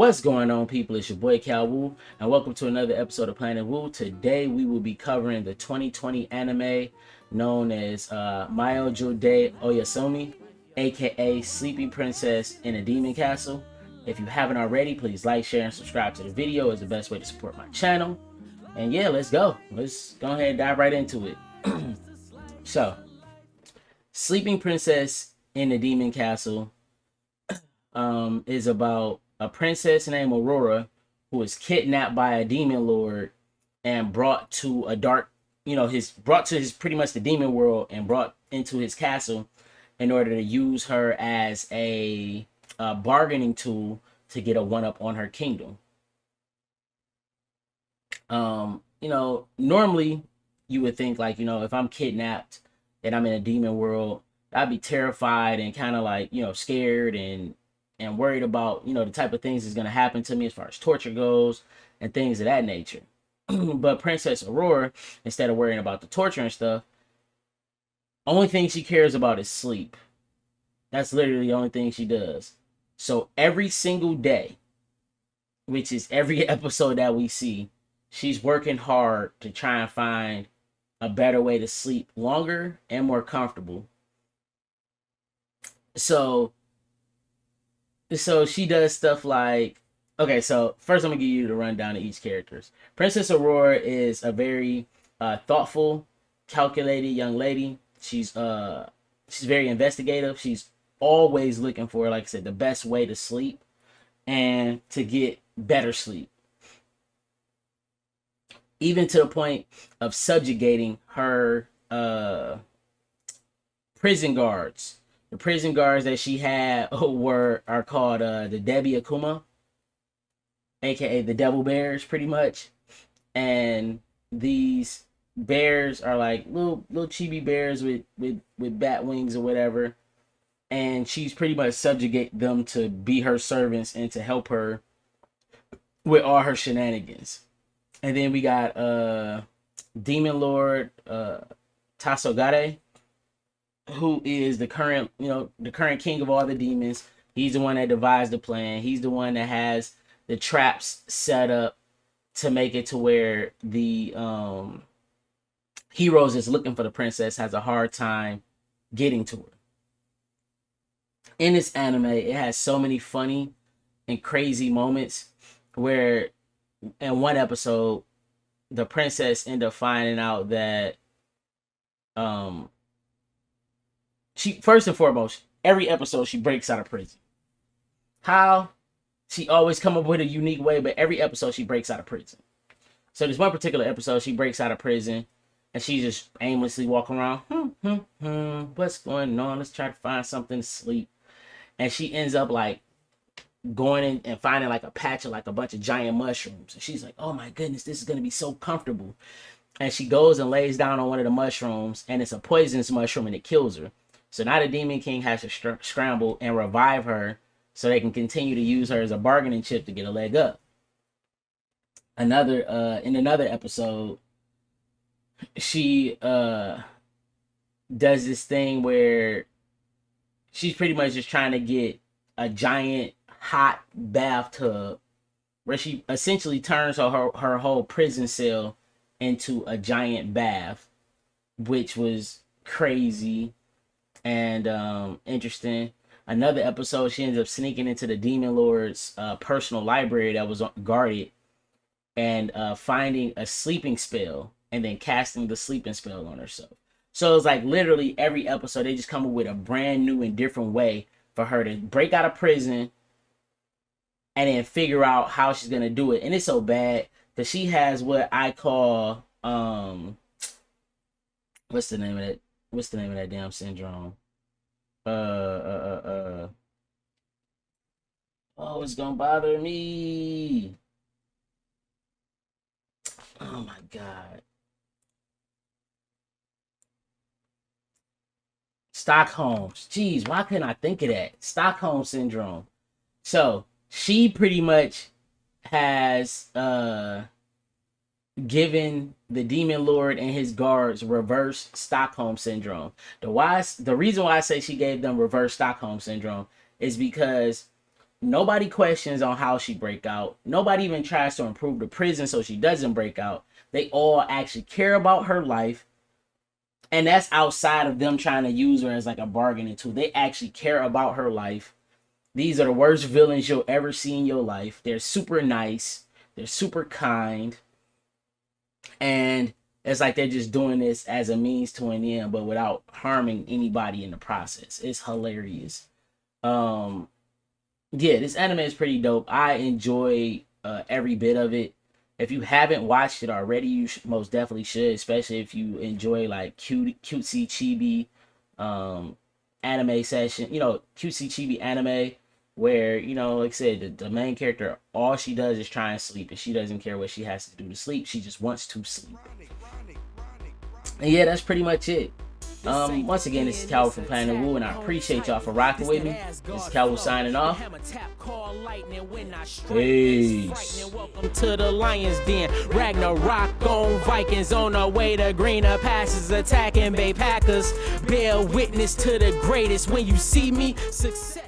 What's going on, people? It's your boy calwu, and welcome to another episode of planetwu. Today we will be covering the 2020 anime known as Myojo de Oyasumi, aka Sleepy Princess in a Demon Castle. If you haven't already, please like, share, and subscribe to the video. It's the best way to support my channel. And yeah, let's go. Let's go ahead and dive right into it. So, Sleeping Princess in the Demon Castle is about a princess named Aurora who is kidnapped by a demon lord and brought to a dark, brought to his pretty much the demon world and brought into his castle in order to use her as a bargaining tool to get a one-up on her kingdom. Normally you would think like, if I'm kidnapped and I'm in a demon world, I'd be terrified and kind of like, scared and worried about, the type of things that's going to happen to me as far as torture goes and things of that nature. But Princess Aurora, instead of worrying about the torture and stuff, only thing she cares about is sleep. That's literally the only thing she does. So every single day, which is every episode that we see, she's working hard to try and find a better way to sleep longer and more comfortable. So she does stuff like, okay, so first I'm gonna give you the rundown of each characters. Princess Aurora is a very thoughtful, calculated young lady. She's very investigative. She's always looking for, like I said, the best way to sleep and to get better sleep. Even to the point of subjugating her prison guards. The prison guards that she had are called the Debbie Akuma, aka the Devil Bears, pretty much. And these bears are like little chibi bears with bat wings or whatever. And she's pretty much subjugate them to be her servants and to help her with all her shenanigans. And then we got Demon Lord Tasogare, who is the current king of all the demons. He's the one that devised the plan. He's the one that has the traps set up to make it to where the heroes that's looking for the princess has a hard time getting to her. In this anime, it has so many funny and crazy moments where in one episode the princess ended up finding out that she, first and foremost, every episode she breaks out of prison. How? She always come up with a unique way, but every episode she breaks out of prison. So there's one particular episode she breaks out of prison and she's just aimlessly walking around. What's going on? Let's try to find something to sleep. And she ends up like going in and finding like a patch of like a bunch of giant mushrooms. And she's like, oh my goodness, this is going to be so comfortable. And she goes and lays down on one of the mushrooms and it's a poisonous mushroom and it kills her. So now the Demon King has to scramble and revive her so they can continue to use her as a bargaining chip to get a leg up. In another episode, she does this thing where she's pretty much just trying to get a giant hot bathtub where she essentially turns her whole prison cell into a giant bath, which was crazy and interesting. Another episode, she ends up sneaking into the Demon Lord's personal library that was guarded and finding a sleeping spell and then casting the sleeping spell on herself. So it's like literally every episode they just come up with a brand new and different way for her to break out of prison and then figure out how she's gonna do it. And it's so bad because she has what I call what's the name of that? What's the name of that damn syndrome? Oh, it's gonna bother me. Oh my god. Stockholm. Jeez, why couldn't I think of that? Stockholm syndrome. So she pretty much has given the Demon Lord and his guards reverse Stockholm syndrome. The reason why I say she gave them reverse Stockholm syndrome is because Nobody questions on how she break out. Nobody even tries to improve the prison so she doesn't break out. They all actually care about her life. And that's outside of them trying to use her as like a bargaining tool. They actually care about her life. These are the worst villains you'll ever see in your life. They're super nice. They're super kind. And it's like they're just doing this as a means to an end, but without harming anybody in the process. It's hilarious. Yeah, this anime is pretty dope. I enjoy every bit of it. If you haven't watched it already, you most definitely should, especially if you enjoy like cutesy chibi anime session, you know, cutesy chibi anime where, you know, like I said, the main character, all she does is try and sleep, and she doesn't care what she has to do to sleep. She just wants to sleep. And yeah, that's pretty much it. Once again, this is calwu from planetwu, and I appreciate y'all for rocking with me. This is calwu signing off. Peace. Welcome to the Lion's Den. Ragnarok on Vikings on our way to greener pastures, attacking Bay Packers. Bear witness to the greatest. When you see me, success.